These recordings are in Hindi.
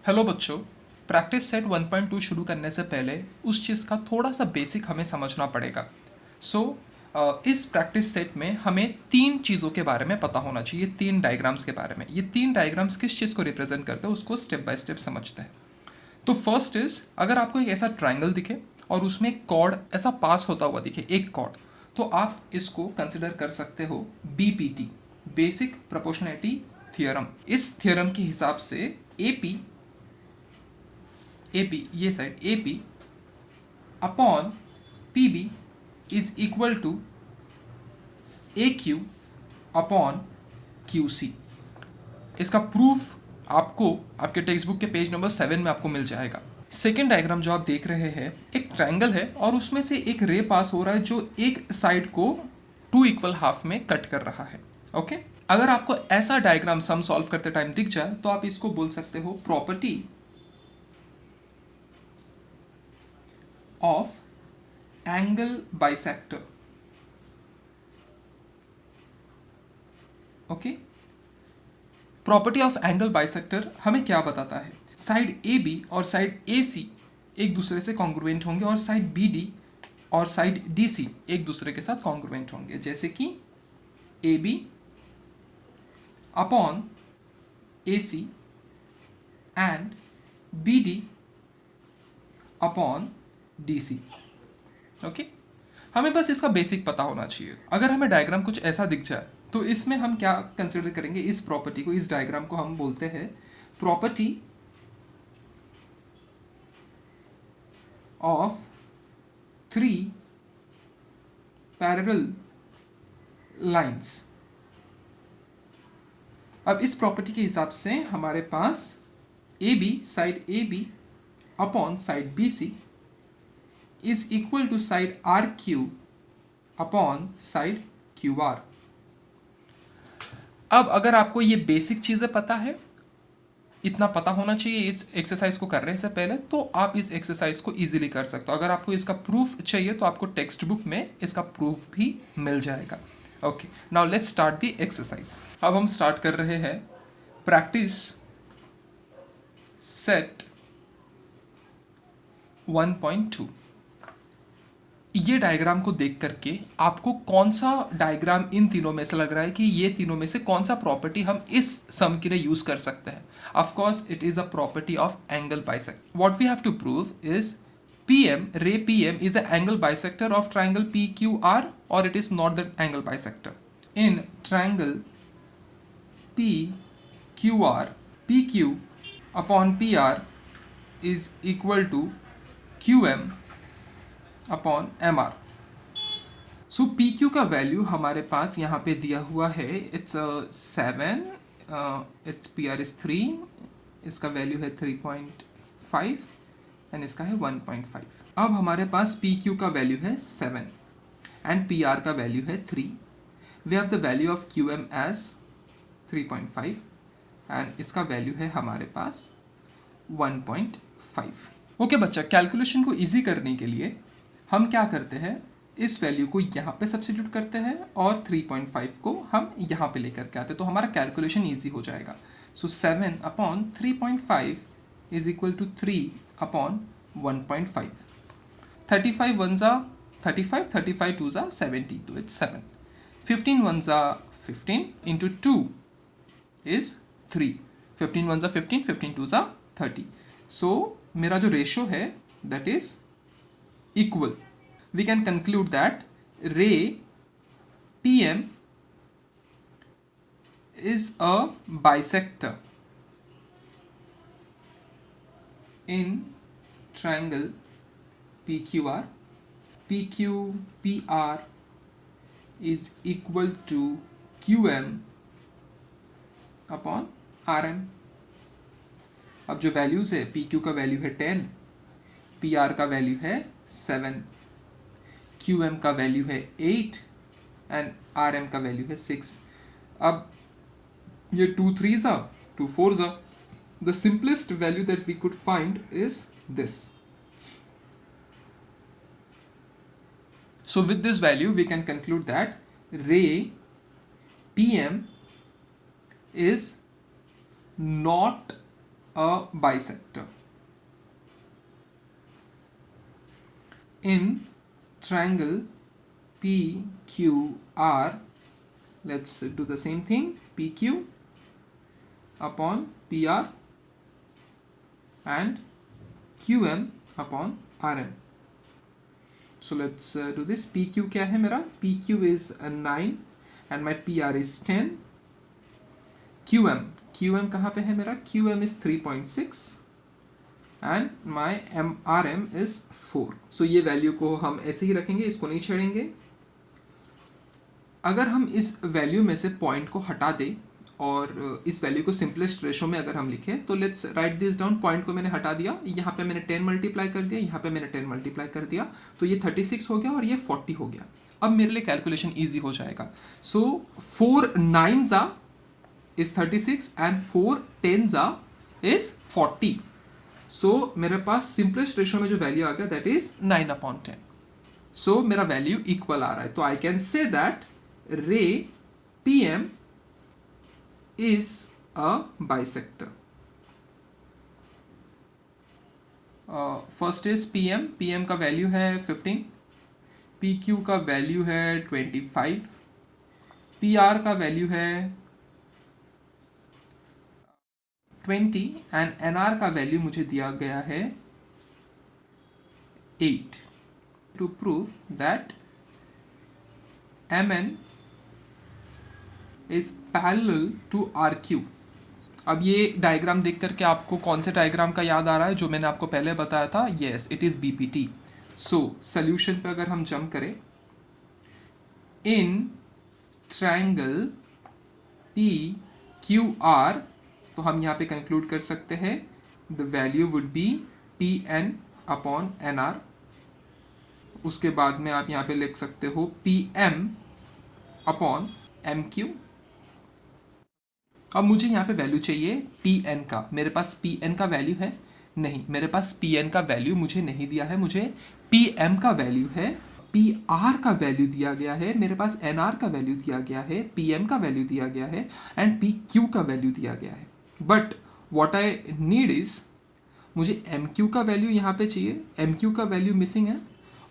हेलो बच्चों। प्रैक्टिस सेट 1.2 शुरू करने से पहले उस चीज़ का थोड़ा सा बेसिक हमें समझना पड़ेगा। इस प्रैक्टिस सेट में हमें तीन चीज़ों के बारे में पता होना चाहिए, तीन डायग्राम्स के बारे में। ये तीन डायग्राम्स किस चीज़ को रिप्रेजेंट करते हैं उसको स्टेप बाय स्टेप समझते हैं। तो फर्स्ट इज, अगर आपको एक ऐसा ट्राइंगल दिखे और उसमें एक कॉर्ड ऐसा पास होता हुआ दिखे, एक कॉर्ड, तो आप इसको कंसिडर कर सकते हो बीपीटी, बेसिक प्रोपोर्शनैलिटी थियरम। इस थियरम के हिसाब से एपी ये side AP upon PB is equal to AQ upon QC। इसका प्रूफ आपको आपके टेक्स्ट बुक के पेज नंबर 7 में आपको मिल जाएगा। सेकेंड डायग्राम जो आप देख रहे हैं, एक ट्रायंगल है और उसमें से एक रे पास हो रहा है जो एक साइड को 2 इक्वल हाफ में कट कर रहा है। ओके, अगर आपको ऐसा डायग्राम सम सॉल्व करते टाइम दिख जाए तो आप इसको बोल सकते हो property of angle bisector। Okay, property of angle bisector हमें क्या बताता है? साइड AB और साइड AC एक दूसरे से कॉन्ग्रुएंट होंगे और साइड BD और साइड DC एक दूसरे के साथ कॉन्ग्रुएंट होंगे, जैसे कि AB upon AC and BD upon DC। Okay, हमें बस इसका बेसिक पता होना चाहिए। अगर हमें डायग्राम कुछ ऐसा दिख जाए तो इसमें हम क्या कंसिडर करेंगे? इस प्रॉपर्टी को, इस डायग्राम को हम बोलते हैं प्रॉपर्टी ऑफ 3 पैरेलल लाइंस। अब इस प्रॉपर्टी के हिसाब से हमारे पास AB, side AB upon side BC is equal to side RQ upon side QR। अब अगर आपको ये बेसिक चीजें पता है, इतना पता होना चाहिए इस एक्सरसाइज को करने से पहले, तो आप इस एक्सरसाइज को इजीली कर सकते हो। अगर आपको इसका प्रूफ चाहिए तो आपको टेक्स्ट बुक में इसका प्रूफ भी मिल जाएगा। Okay, now let's start the exercise. अब हम स्टार्ट कर रहे हैं प्रैक्टिस सेट 1.2। ये डायग्राम को देख करके आपको कौन सा डायग्राम इन तीनों में से लग रहा है कि ये तीनों में से कौन सा प्रॉपर्टी हम इस सम के लिए यूज कर सकते हैं? Of course it is a property of angle bisector. What we have to prove is PM, ray PM is an angle bisector of triangle PQR or it is not the angle bisector. In triangle PQR, PQ upon PR is equal to QM upon MR। So PQ का वैल्यू हमारे पास यहाँ पे दिया हुआ है, इट्स 7, इट्स PR इज 3, इसका वैल्यू है 3.5 एंड इसका है 1.5। अब हमारे पास PQ का वैल्यू है 7 एंड PR का वैल्यू है 3। We have the value of QM as 3.5 and इसका वैल्यू है हमारे पास 1.5। ओके बच्चा, कैलकुलेशन को इजी करने के लिए हम क्या करते हैं, इस वैल्यू को यहाँ पे सब्स्टिट्यूट करते हैं और 3.5 को हम यहाँ पे लेकर के आते हैं, तो हमारा कैलकुलेशन इजी हो जाएगा। So 7 upon 3.5 is equal to 3 upon 1.5। 35 1 जा 35, 35 2 जा 70, तो इट्स 7। 15 1 जा 15 इंटू 2 इज 3। 15 1 जा 15, 15 2 जा 30। सो मेरा जो रेशियो है that is equal. We can conclude that ray PM is a bisector in triangle PQR. PQPR is equal to QM upon RM। अब जो वैल्यूज है, PQ का वैल्यू है 10, PR का वैल्यू है 7, QM का वैल्यू है 8 एंड RM का वैल्यू है 6। अब ये 2 3s are 2 4s are, the simplest value that we could find is this। So with this value we can conclude that ray PM is not a bisector. In triangle PQR, let's do the same thing, PQ upon PR and QM upon RM. So let's do this. PQ क्या है मेरा? PQ is 9 and my PR is 10. QM कहाँ पे है मेरा? QM is 3.6 and my RM is 4. So ये वैल्यू को हम ऐसे ही रखेंगे, इसको नहीं छेड़ेंगे. अगर हम इस वैल्यू में से पॉइंट को हटा दें और इस वैल्यू को सिंपलेस्ट रेशो में अगर हम लिखें, तो let's write this down. Point को मैंने हटा दिया, यहाँ पे मैंने 10 मल्टीप्लाई कर दिया, यहाँ पे मैंने 10 मल्टीप्लाई कर दिया, तो ये 36 हो गया और ये 40 हो गया. अब मेरे लिए कैलकुलेशन ईजी हो जाएगा. सो 4 9s is 36 and 4 10s is 40. सो मेरे पास सिंपलेस्ट रेशो में जो वैल्यू आ गया दैट इज 9/10. सो मेरा वैल्यू इक्वल आ रहा है. तो आई कैन से दैट रे PM is a bisector. First is PM का वैल्यू है 15, PQ का वैल्यू है 25, PR का वैल्यू है 20 एंड NR का वैल्यू मुझे दिया गया है 8. To prove that MN is parallel to RQ. अब ये डायग्राम देख करके आपको कौन से डायग्राम का याद आ रहा है जो मैंने आपको पहले बताया था? Yes, it is BPT. So solution पे अगर हम जंप करें, इन ट्रायंगल PQR, तो हम यहाँ पे कंक्लूड कर सकते हैं the value would be PN upon NR. उसके बाद में आप यहाँ पे लिख सकते हो PM अपॉन MQ. अब मुझे यहाँ पे वैल्यू चाहिए PN का. मेरे पास PN का वैल्यू है? नहीं, मेरे पास PN का वैल्यू मुझे नहीं दिया है. मुझे PM का वैल्यू है, PR का वैल्यू दिया गया है, मेरे पास NR का वैल्यू दिया गया है, PM का वैल्यू दिया गया है एंड PQ का वैल्यू दिया गया है. But what I need is, मुझे MQ का वैल्यू यहाँ पे चाहिए. MQ का वैल्यू मिसिंग है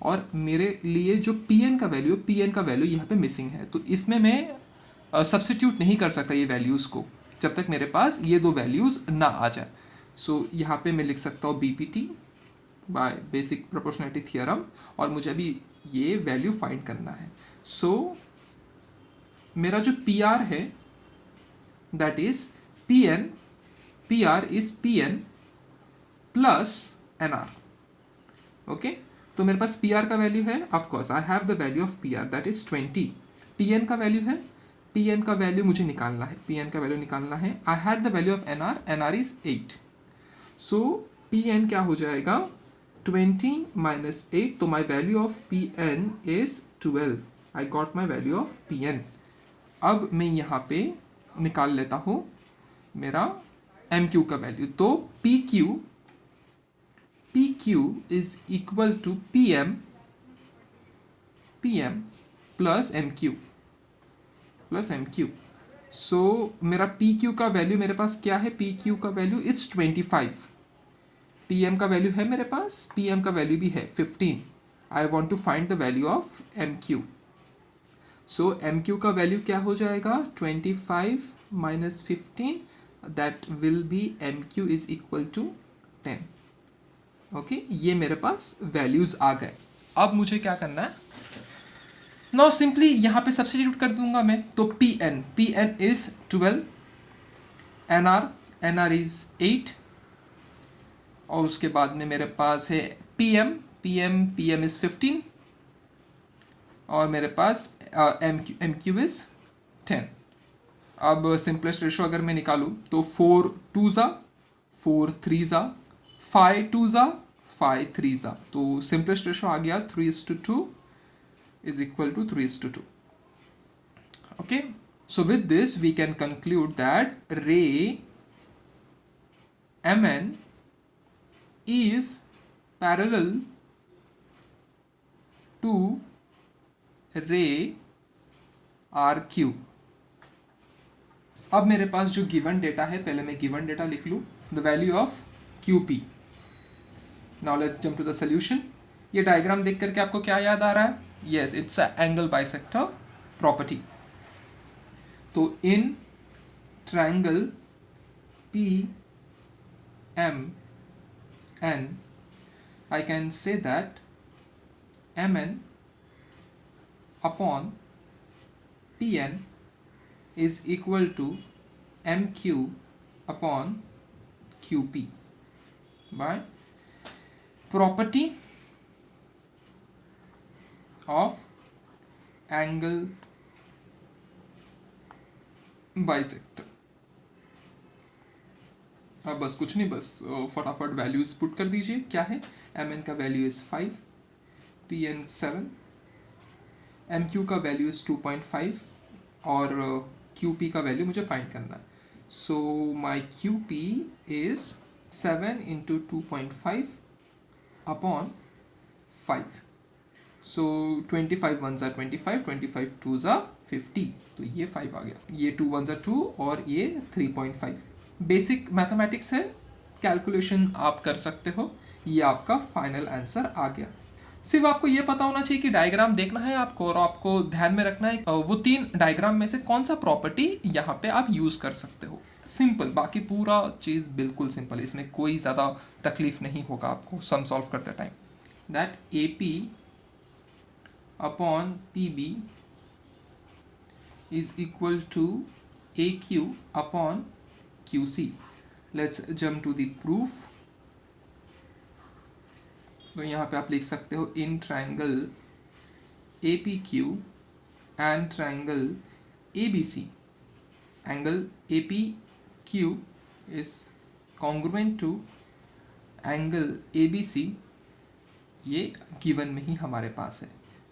और मेरे लिए जो PN का वैल्यू यहाँ पे मिसिंग है. तो इसमें मैं सब्स्टिट्यूट नहीं कर सकता ये वैल्यूज़ को जब तक मेरे पास ये दो वैल्यूज़ ना आ जाए. सो यहाँ पे मैं लिख सकता हूँ BPT by basic proportionality theorem और मुझे अभी ये वैल्यू फाइंड करना है. सो मेरा जो PR है that is PR is PN plus NR. Okay, तो मेरे पास PR का वैल्यू है. Of course I have the value of PR that is 20. PN का वैल्यू है, PN का वैल्यू मुझे निकालना है, PN का वैल्यू निकालना है. I had the value of NR is 8. So PN क्या हो जाएगा? 20 माइनस 8. तो my value of PN is 12. I got my value of PN. अब मैं यहाँ पे निकाल लेता हूँ मेरा MQ का वैल्यू. तो PQ is equal to PM plus MQ. So मेरा PQ का वैल्यू मेरे पास क्या है? PQ का वैल्यू इज 25. PM का वैल्यू है मेरे पास, PM का वैल्यू भी है 15. I want to find the value of MQ. So MQ का वैल्यू क्या हो जाएगा? 25 minus 15, that will be MQ is equal to 10. Okay, ये मेरे पास वैल्यूज आ गए. अब मुझे क्या करना है? नाउ सिंपली यहाँ पे सब्स्टिट्यूट कर दूंगा मैं. तो PN इज 12, NR इज 8 और उसके बाद में मेरे पास है PM इज 15 और मेरे पास MQ इज 10. अब सिंपलेस्ट रेशो अगर मैं निकालूँ तो 4 2s 4 3s 5 2s 5 3s. तो सिंपलेस्ट रेशो आ गया 3:2 is equal to 3:2. Okay, so with this we can conclude that ray MN is parallel to ray RQ. अब मेरे पास जो गिवन डेटा है, पहले मैं गिवन डेटा लिख लूँ. The value of QP. Now let's jump to the solution. ये डायग्राम देख करके आपको क्या याद आ रहा है? Yes, it's a angle bisector property. तो in triangle PMN I can say that MN upon PN is equal to MQ upon QP by property of angle bisector. अब बस कुछ नहीं, बस फटाफट वैल्यूज पुट कर दीजिए. क्या है? MN का वैल्यू इज 5, PN 7, MQ का वैल्यू इज 2.5 और QP का वैल्यू मुझे फाइंड करना है. So my QP is 7 into 2.5 upon 5. So 25 1s are 25, 25 2s are 50. तो ये 5 आ गया, ये 2 1s are 2 और ये 3.5. बेसिक मैथमेटिक्स है, कैलकुलेशन आप कर सकते हो. ये आपका फाइनल आंसर आ गया. सिर्फ आपको ये पता होना चाहिए कि डायग्राम देखना है आपको और आपको ध्यान में रखना है वो 3 डायग्राम में से कौन सा प्रॉपर्टी यहाँ पे आप यूज कर सकते हो. सिंपल, बाकी पूरा चीज बिल्कुल सिंपल, इसमें कोई ज़्यादा तकलीफ नहीं होगा आपको सम सॉल्व करते time. That AP upon PB is equal to AQ upon QC. Let's jump to the proof. तो यहाँ पे आप लिख सकते हो in triangle APQ and triangle ABC, angle APQ is congruent to angle ABC. ये गिवन में ही हमारे पास है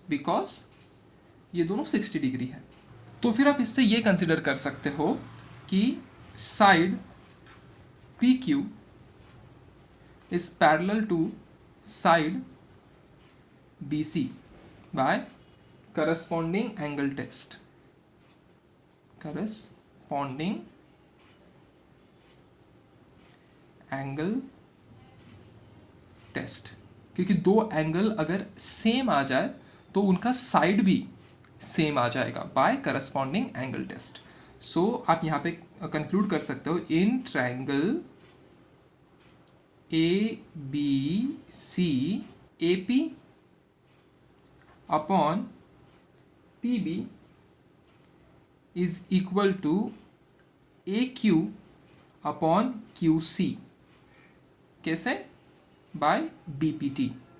बिकॉज ये दोनों 60 डिग्री है. तो फिर आप इससे ये कंसिडर कर सकते हो कि side PQ is parallel to side BC by corresponding angle test. Corresponding angle test. क्योंकि दो एंगल अगर सेम आ जाए तो उनका साइड भी सेम आ जाएगा by corresponding angle test. So आप यहाँ पे कंक्लूड कर सकते हो in triangle ABC AP upon PB is equal to AQ upon QC. कैसे? By BPT.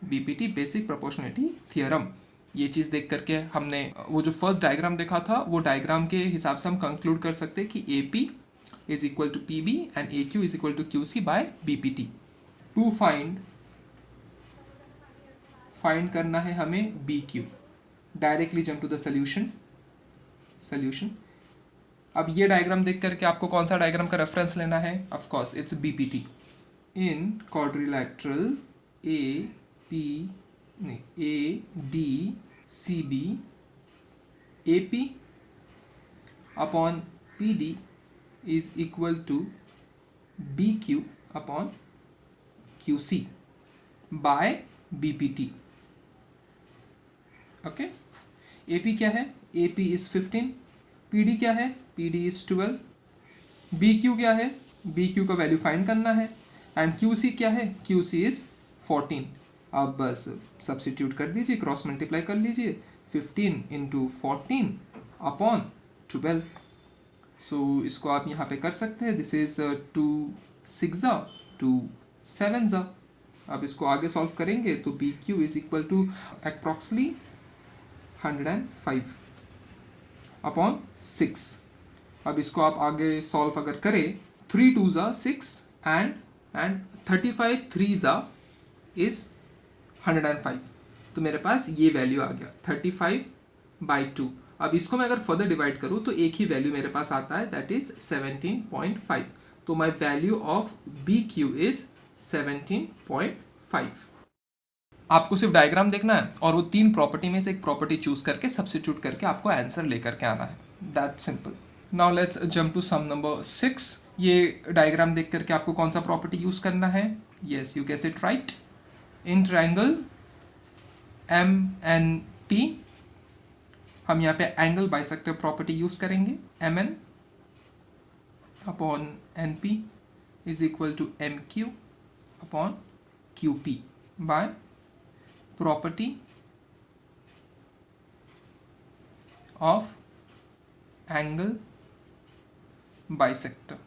BPT basic proportionality theorem. ये चीज़ देख करके हमने वो जो फर्स्ट डायग्राम देखा था वो डायग्राम के हिसाब से हम कंक्लूड कर सकते हैं कि AP is equal to PB and AQ is equal to QC by BPT. To find करना है हमें BQ. Directly jump to the solution. अब ये डायग्राम देख करके आपको कौन सा डायग्राम का रेफरेंस लेना है? Of course it's BPT. In quadrilateral ADCB AP upon PD is equal to BQ upon QC by BPT. Okay. AP क्या है? AP is 15. PD क्या है? PD is 12. BQ क्या है? BQ का वैल्यू फाइंड करना है. एंड QC क्या है? QC is 14. अब बस सब्सिट्यूट कर दीजिए, क्रॉस मल्टीप्लाई कर लीजिए. 15 इंटू 14 अपॉन 12. सो इसको आप यहाँ पे कर सकते हैं. This is 2 6 2 7. अब इसको आगे सॉल्व करेंगे तो BQ is equal to approximately 105 upon 6. अब इसको आप आगे सॉल्व अगर करें 3 2s 6 एंड 35 3s इज 105. तो मेरे पास ये वैल्यू आ गया 35/2. अब इसको मैं अगर फर्दर डिवाइड करूँ तो एक ही वैल्यू मेरे पास आता है, दैट इज 17.5. तो my value of BQ is 17.5. आपको सिर्फ डायग्राम देखना है और वो 3 प्रॉपर्टी में से एक प्रॉपर्टी चूज करके सब्स्टिट्यूट करके आपको आंसर लेकर के आना है. That simple. Now let's jump to some number 6. ये डायग्राम देख करके आपको कौन सा प्रॉपर्टी यूज़ करना है? Yes, you guess it right. In triangle M N P हम यहाँ पे एंगल बाइसेक्टर प्रॉपर्टी यूज़ करेंगे। M N upon N P is equal to M Q upon Q P by property of angle bisector.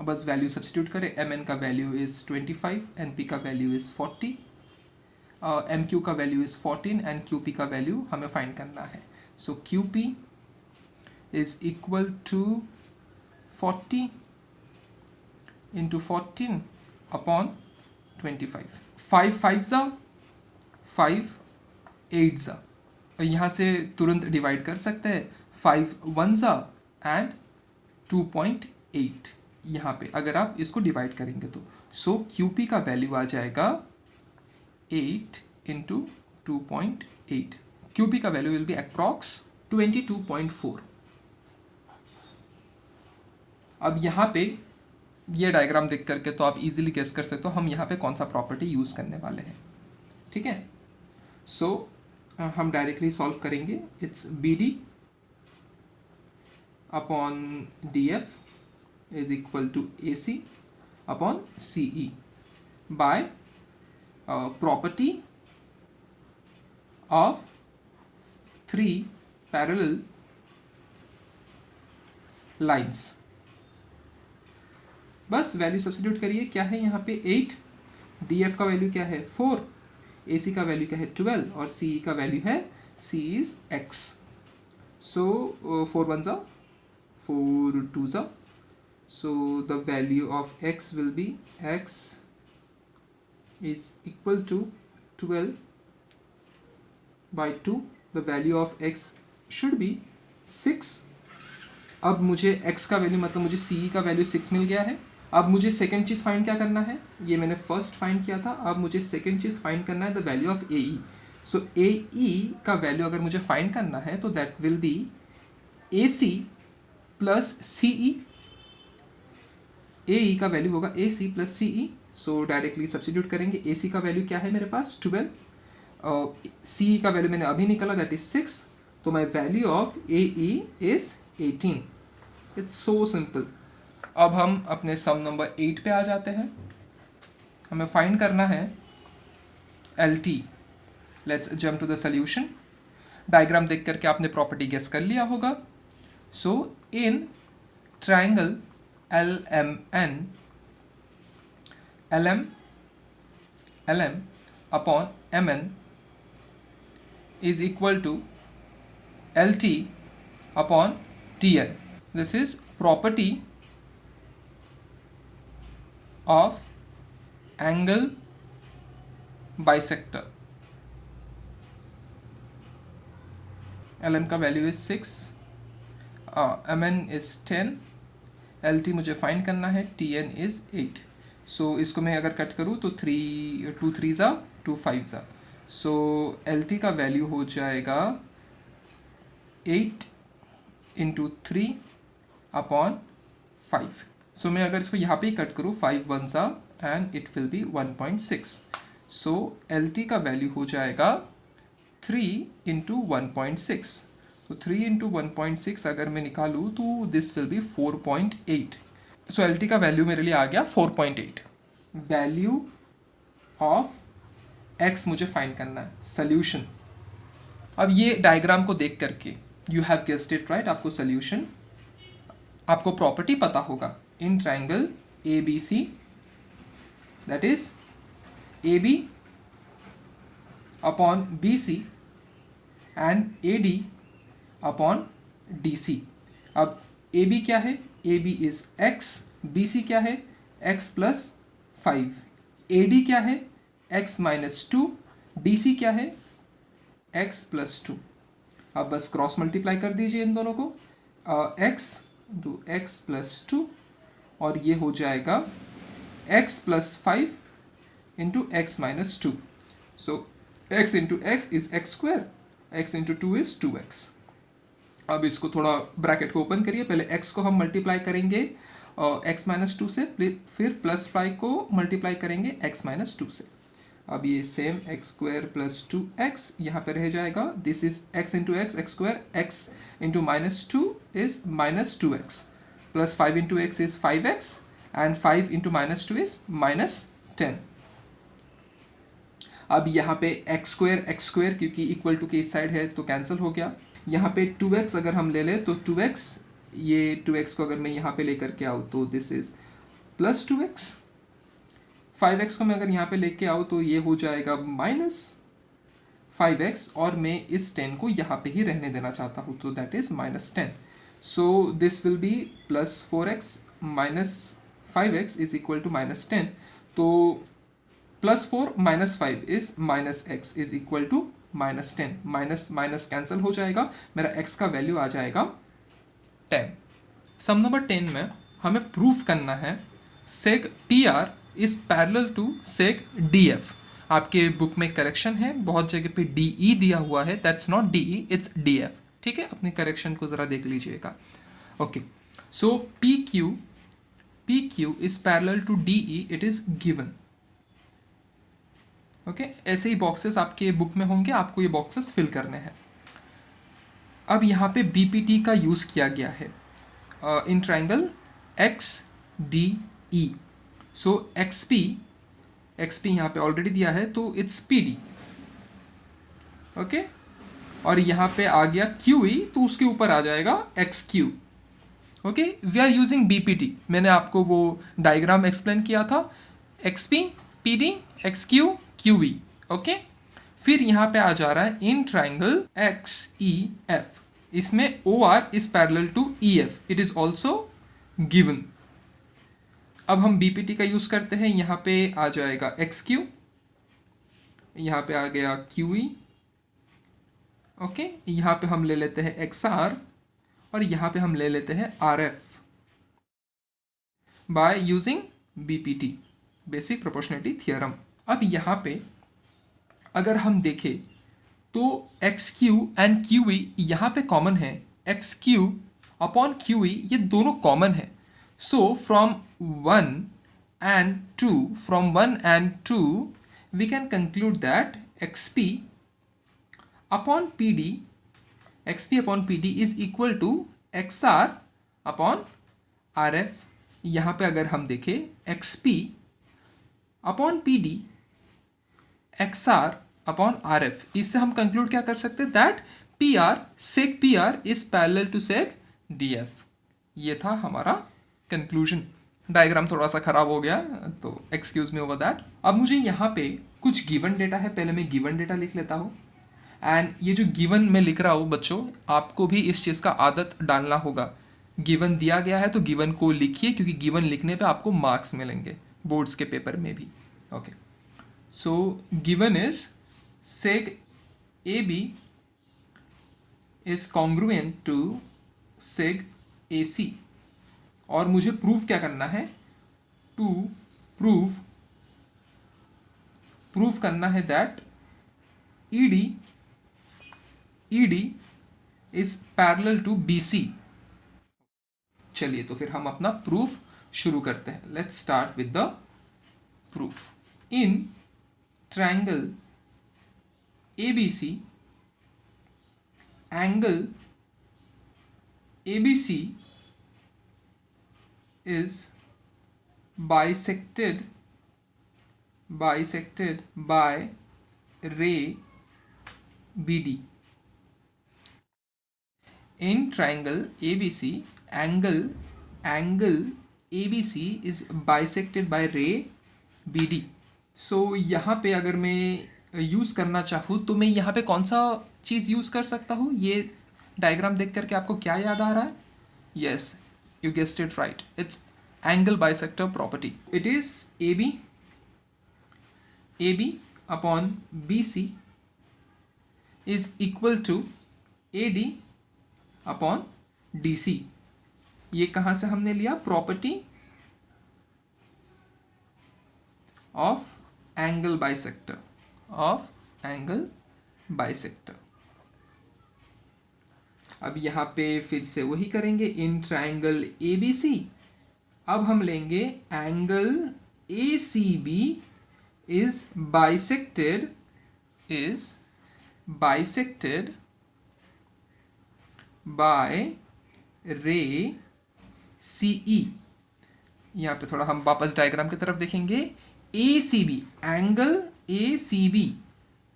अब बस वैल्यू सब्स्टिट्यूट करें। एम एन का वैल्यू इज़ 25, एन पी का वैल्यू इज़ 40, एम क्यू का value is 14 and Q P का वैल्यू हमें फाइंड करना है। So Q P is equal to 40 into 14 upon 25। 5 5 ज़ा 5 8 ज़ा, यहाँ से तुरंत डिवाइड कर सकते हैं। 5 1 ज़ा एंड 2.8 यहाँ पे अगर आप इसको डिवाइड करेंगे तो। सो क्यू पी का वैल्यू आ जाएगा 8 इंटू 2.8। क्यू पी का वैल्यू विल बी अप्रॉक्स 22.4। अब यहाँ पे ये डायग्राम देख करके तो आप इजीली गेस कर सकते हो हम यहाँ पे कौन सा प्रॉपर्टी यूज़ करने वाले हैं। ठीक है, सो हम डायरेक्टली सॉल्व करेंगे। It's B D upon D F is equal to AC upon CE by property of 3 parallel lines। बस वैल्यू सब्स्टिट्यूट करिए। क्या है यहाँ पे 8, DF का वैल्यू क्या है 4, AC का वैल्यू क्या है 12 और CE का वैल्यू है C is X। सो 4 1 ज़ा 4 2 ज़ा, so the value of x will be x is equal to 12 by 2। the value of x should be 6। अब मुझे x का वैल्यू मतलब मुझे CE का वैल्यू 6 मिल गया है। अब मुझे सेकंड चीज़ फाइंड क्या करना है? ये मैंने फर्स्ट फाइंड किया था, अब मुझे सेकंड चीज़ फाइंड करना है the value of AE। So AE का वैल्यू अगर मुझे फाइंड करना है तो that will B AC plus CE। AE का वैल्यू होगा AC प्लस CE। सो डायरेक्टली सब्स्टिट्यूट करेंगे। AC का वैल्यू क्या है मेरे पास 12, CE का वैल्यू मैंने अभी निकाला दैट इज 6, तो my value of AE is 18। It's so simple. अब हम अपने सम नंबर 8 पे आ जाते हैं। हमें फाइंड करना है LT। Let's jump to the solution. Diagram देख करके आपने प्रॉपर्टी गेस कर लिया होगा। So in triangle LMN, LM upon MN is equal to LT upon TN। This is property of angle bisector। LM का value is 6, MN is 10, LT मुझे फाइंड करना है, TN इज 8। सो इसको मैं अगर कट करूँ तो 2 3 ज़ा 2 5 ज़ा। सो LT का वैल्यू हो जाएगा 8 इंटू 3 अपॉन 5। सो मैं अगर इसको यहाँ पे ही कट करूँ 5 1 ज़ा and it will be 1.6। So LT का वैल्यू हो जाएगा 3 इंटू 1.6। तो 3 इंटू 1.6 अगर मैं निकालूँ तो this will B 4.8। So LT का वैल्यू मेरे लिए आ गया 4.8। वैल्यू ऑफ x मुझे फाइंड करना है। सोल्यूशन। अब ये डायग्राम को देख करके you have guessed it right, आपको सोल्यूशन, आपको प्रॉपर्टी पता होगा in triangle ABC that is AB upon BC and AD upon DC। अब AB क्या है? AB इज x, BC क्या है? x प्लस 5, AD क्या है? x माइनस 2, DC क्या है? x plus 2। अब बस क्रॉस मल्टीप्लाई कर दीजिए इन दोनों को, x इंटू एक्स प्लस 2 और ये हो जाएगा x plus 5 into x minus 2। So x into x is x square, x into 2 is 2x। अब इसको थोड़ा ब्रैकेट को ओपन करिए, पहले x को हम मल्टीप्लाई करेंगे x माइनस टू से, फिर प्लस 5 को मल्टीप्लाई करेंगे x माइनस टू से। अब ये same x square plus 2x यहाँ पे रह जाएगा, this is x into x, x square, x into minus two is minus 2x, plus 5 into x is 5x, and 5 into minus two is minus 10। अब यहाँ पे एक्स स्क्वायर क्योंकि इक्वल टू के इस साइड है तो कैंसिल हो गया। यहाँ पे 2x अगर हम ले लें तो 2x, ये 2x को अगर मैं यहाँ पे लेकर के आऊँ तो this is plus 2x, 5x को मैं अगर यहाँ पे लेके आऊँ तो ये हो जाएगा माइनस 5x, और मैं इस 10 को यहाँ पे ही रहने देना चाहता हूँ तो that is minus 10। So this will be plus 4x minus 5x is equal to minus 10। तो plus 4 minus 5 is minus x is equal to minus 10, minus minus cancel हो जाएगा, मेरा x का वैल्यू आ जाएगा 10। सम नंबर 10 में हमें प्रूफ करना है seg PR is parallel to seg DF। आपके बुक में करेक्शन है, बहुत जगह पे DE दिया हुआ है, that's not DE, it's DF। ठीक है, अपने करेक्शन को ज़रा देख लीजिएगा। Okay, so PQ is parallel to DE, it is given. Okay, ऐसे ही बॉक्सेस आपके बुक में होंगे, आपको ये बॉक्सेस फिल करने हैं। अब यहाँ पे BPT का यूज़ किया गया है in triangle XDE। So XP यहाँ पे ऑलरेडी दिया है तो इट्स PD। ओके, और यहाँ पे आ गया QE तो उसके ऊपर आ जाएगा XQ। Okay, we are using BPT, मैंने आपको वो डायग्राम एक्सप्लेन किया था, XP PD XQ QE। Okay, फिर यहाँ पे आ जा रहा है इन ट्राइंगल XEF, इसमें OR is parallel to EF, it is also given. अब हम BPT का यूज करते हैं, यहाँ पे आ जाएगा XQ, यहाँ पे आ गया QE। ओके, यहाँ पे हम ले लेते हैं XR, और यहाँ पे हम ले लेते हैं RF by using BPT, basic proportionality theorem. अब यहाँ पे अगर हम देखें तो XQ एंड QE यहाँ पे कॉमन है, XQ अपॉन QE ये दोनों कॉमन है। सो from 1 and 2 we can conclude that XP upon PD is equal to XR upon RF। यहाँ पे अगर हम देखें XP upon PD XR upon RF, इससे हम कंक्लूड क्या कर सकते हैं, that seg PR is parallel to seg DF। ये था हमारा कंक्लूजन। डायग्राम थोड़ा सा खराब हो गया तो एक्सक्यूज मी ओवर दैट। अब मुझे यहाँ पे कुछ गिवन डेटा है, पहले मैं गिवन डेटा लिख लेता हूँ। एंड ये जो गिवन मैं लिख रहा हूँ बच्चों, आपको भी इस चीज़ का आदत डालना होगा। गिवन दिया गया है तो गिवन को लिखिए, क्योंकि गिवन लिखने पे आपको मार्क्स मिलेंगे बोर्ड्स के पेपर में भी। Okay, so given is sec AB is congruent to sec AC, और मुझे प्रूफ क्या करना है, टू प्रूफ करना है that ED is parallel to BC। चलिए तो फिर हम अपना प्रूफ शुरू करते हैं। Let's start with the proof. In triangle ABC, angle ABC is bisected by ray BD। In triangle ABC, angle ABC is bisected by ray BD। So यहाँ पे अगर मैं यूज़ करना चाहूँ तो मैं यहाँ पे कौन सा चीज़ यूज़ कर सकता हूँ, ये डायग्राम देख करके आपको क्या याद आ रहा है? Yes, you guessed it right, it's angle bisector property. It is AB upon BC is equal to AD upon DC। ये कहाँ से हमने लिया, प्रॉपर्टी ऑफ एंगल बाइसेक्टर अब यहाँ पे फिर से वही करेंगे, in triangle A B C अब हम लेंगे angle A C B is bisected by ray C ई। यहाँ पे थोड़ा हम वापस डायग्राम की तरफ देखेंगे, A C B angle A C B,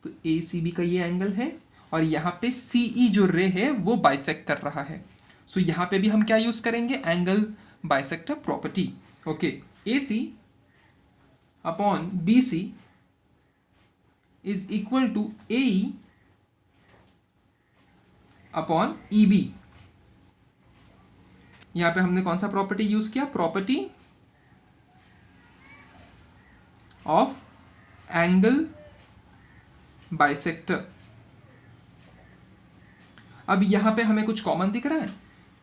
तो ए सी बी का ये एंगल है और यहाँ पे सी ई जो रे है वो बाइसेक्ट कर रहा है। सो यहाँ पे भी हम क्या यूज करेंगे, angle bisector property. Okay, A C upon B C is equal to A E upon E B. यहां पे हमने कौन सा प्रॉपर्टी यूज किया, प्रॉपर्टी ऑफ एंगल बाइसेक्टर। अब यहां पे हमें कुछ कॉमन दिख रहा है,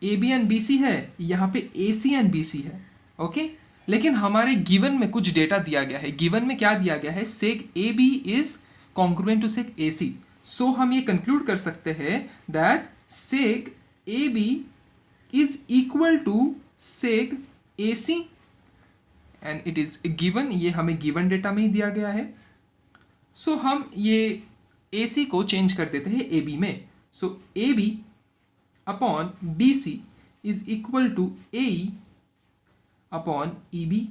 A B and B C है, यहां पे ए सी एंड बी सी है। ओके, लेकिन हमारे गिवन में कुछ डेटा दिया गया है। गिवन में क्या दिया गया है, seg A B is congruent to seg A C. So हम ये कंक्लूड कर सकते हैं that seg A B is equal to seg A C and it is given. ये हमें गिवन डेटा में ही दिया गया है। सो हम ये ए सी को चेंज कर देते हैं ए बी में। So A B upon B C is equal to A E upon E B.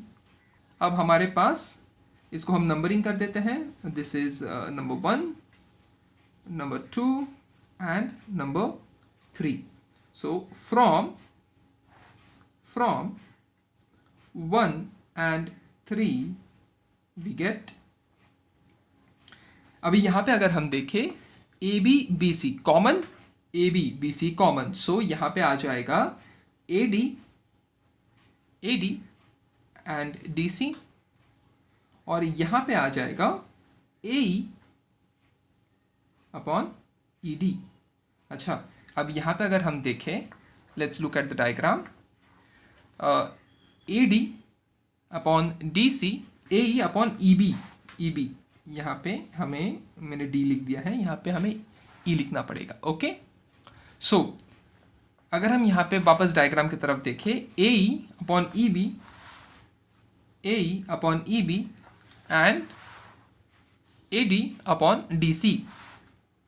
अब हमारे पास, इसको हम नंबरिंग कर देते हैं, this is number 1, number 2 and number 3। So from 1 and 3 we get, अभी यहां पे अगर हम देखें A B B C common, A B B C common, so यहां पे आ जाएगा A D and D C और यहां पे आ जाएगा ए ई अपॉन ई डी। अच्छा, अब यहां पे अगर हम देखें, let's look at the diagram, A D upon D C, A E upon E B, यहाँ पे हमें, मैंने डी लिख दिया है, यहाँ पे हमें ई लिखना पड़ेगा। ओके, सो अगर हम यहाँ पे वापस डायग्राम की तरफ देखें, A E upon E B, A E upon E B and A D upon D C,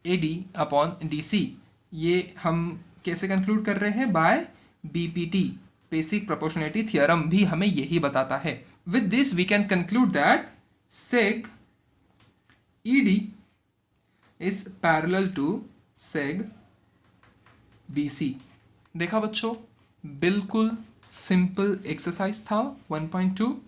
A D upon D C, ये हम कैसे कंक्लूड कर रहे हैं, by BPT, basic proportionality theorem भी हमें यही बताता है। With this we can conclude that seg ED is parallel to seg BC। देखा बच्चों, बिल्कुल सिंपल एक्सरसाइज था 1.2।